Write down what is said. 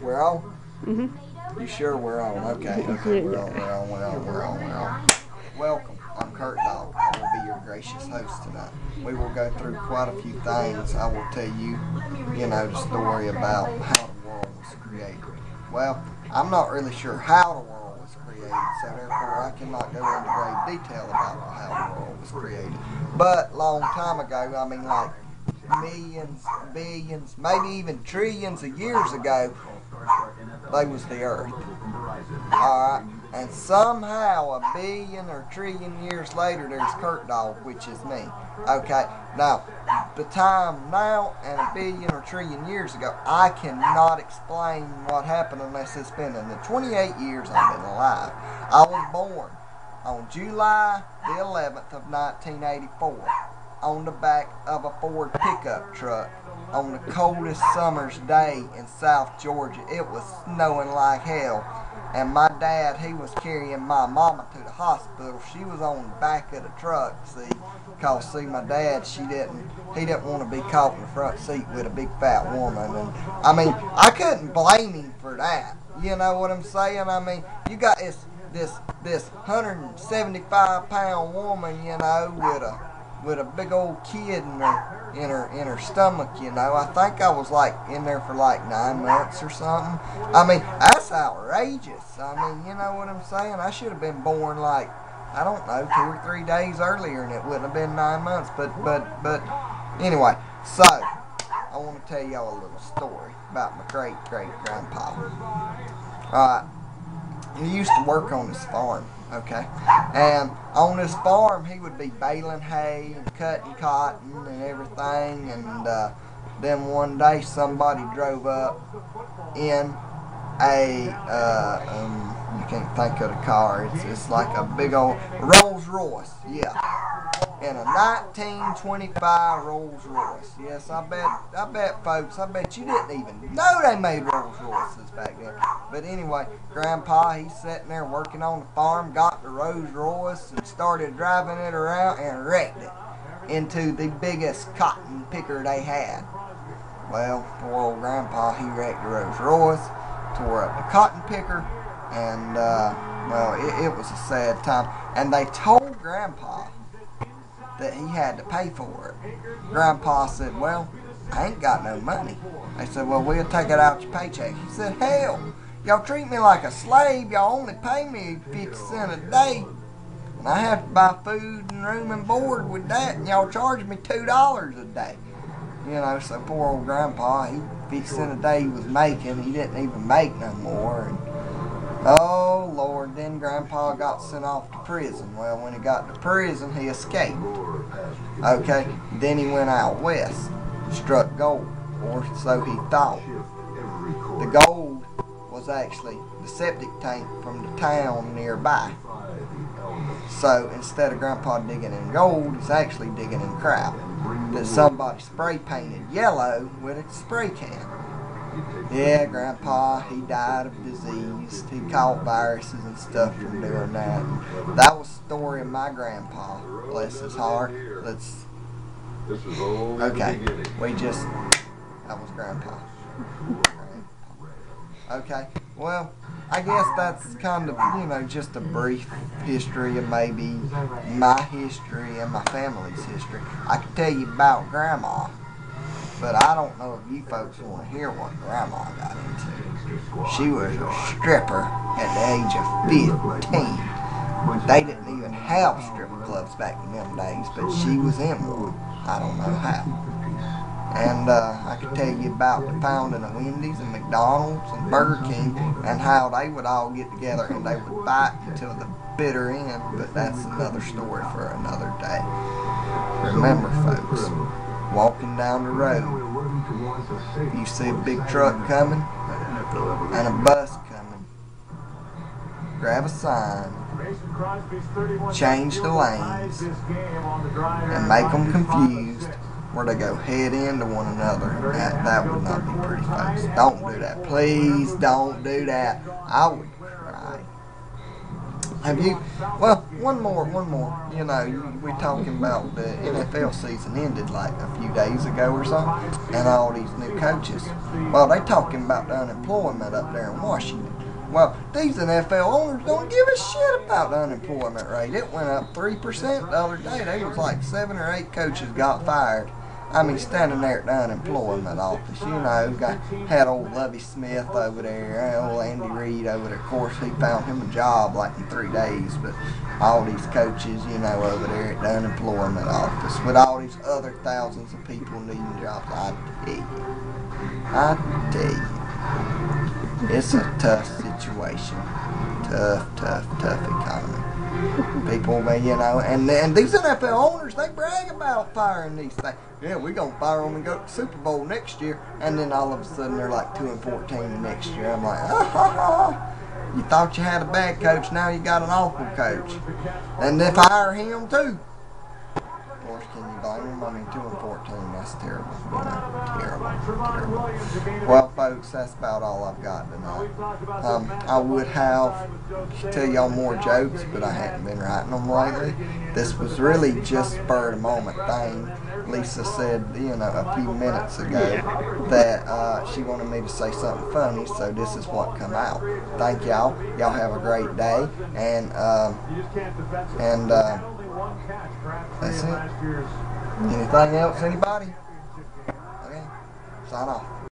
We're on? Mm-hmm. You sure we're on? Okay, we're on. Welcome, I'm Kurt Dog. I will be your gracious host tonight. We will go through quite a few things. I will tell you, the story about how the world was created. Well, I'm not really sure how the world was created, so therefore I cannot go into great detail about how the world was created. But long time ago, I mean like millions, billions, maybe even trillions of years ago, they was the earth. Alright, and somehow a billion or trillion years later there's Kurt Dog, which is me. Okay, now the time now and a billion or trillion years ago, I cannot explain what happened unless it's been in the 28 years I've been alive. I was born on July the 11th of 1984 on the back of a Ford pickup truck on the coldest summer's day in South Georgia. It was snowing like hell, and my dad, he was carrying my mama to the hospital. She was on the back of the truck, because my dad, he didn't want to be caught in the front seat with a big fat woman. And I mean, I couldn't blame him for that. You know what I'm saying? I mean, you got this 175-pound woman, with a big old kid in her stomach, I think I was like in there for like 9 months or something. I mean, that's outrageous. I mean, you know what I'm saying? I should have been born like, I don't know, 2 or 3 days earlier, and it wouldn't have been 9 months. But anyway, so I want to tell y'all a little story about my great grandpa. He used to work on his farm. Okay, and on this farm he would be baling hay and cutting cotton and everything, and then one day somebody drove up in a you can't think of the car. It's like a big old Rolls Royce, yeah, in a 1925 Rolls Royce. Yes, I bet folks, you didn't even know they made Rolls Royces back then. But anyway, Grandpa, he's sitting there working on the farm, got the Rolls Royce and started driving it around and wrecked it into the biggest cotton picker they had. Well, poor old Grandpa, he wrecked the Rolls Royce, tore up the cotton picker, and well, it was a sad time. And they told Grandpa that he had to pay for it. Grandpa said, well, I ain't got no money. They said, well, we'll take it out your paycheck. He said, hell, y'all treat me like a slave. Y'all only pay me 50 cents a day. And I have to buy food and room and board with that, and y'all charge me $2 a day. So poor old Grandpa, 50 cents a day he was making, he didn't even make no more. And, oh, Lord, then Grandpa got sent off to prison. Well, when he got to prison, he escaped. Okay, then he went out west, struck gold, or so he thought. The gold was actually the septic tank from the town nearby. So instead of Grandpa digging in gold, he's actually digging in crap that somebody spray painted yellow with a spray can. Yeah, Grandpa, he died of disease. He caught viruses and stuff from doing that. And that was the story of my grandpa. Bless his heart. Okay, that was Grandpa. Okay, well, I guess that's kind of, just a brief history of maybe my history and my family's history. I could tell you about Grandma, but I don't know if you folks want to hear what Grandma got into. She was a stripper at the age of 15. They didn't even have stripper clubs back in them days, but she was in one. I don't know how. And I could tell you about the founding of Wendy's and McDonald's and Burger King and how they would all get together and they would fight until the bitter end, but that's another story for another day. Remember, folks, walking down the road, you see a big truck coming and a bus coming, grab a sign, change the lanes, and make them confused where they go head into one another. That would not be pretty, folks. Don't do that. Please don't do that. I would cry. Have you? Well, one more. You know, we're talking about the NFL season ended like a few days ago or something, and all these new coaches. Well, they talking about the unemployment up there in Washington. Well, these NFL owners don't give a shit about the unemployment rate. It went up 3% the other day. They was like 7 or 8 coaches got fired. I mean, standing there at the unemployment office, you know, had old Lovey Smith over there, old Andy Reid over there. Of course, he found him a job like in 3 days, but all these coaches, you know, over there at the unemployment office with all these other thousands of people needing jobs, I tell you, it's a tough situation. Tough economy. People, you know, and these NFL owners, they brag about firing these things. Yeah, we're going to fire them and go to the Super Bowl next year. And then all of a sudden they're like 2-14 the next year. I'm like, you thought you had a bad coach, now you got an awful coach. And they fire him too. Of course, can you blame them? I mean, 2-14, that's terrible. You know, terrible. Well, folks, that's about all I've got tonight. I would tell y'all more jokes, but I haven't been writing them lately. This was really just spur of the moment thing. Lisa said, you know, a few minutes ago that she wanted me to say something funny, so this is what come out. Thank y'all. Y'all have a great day, and that's it. Anything else, anybody? Okay, sign off.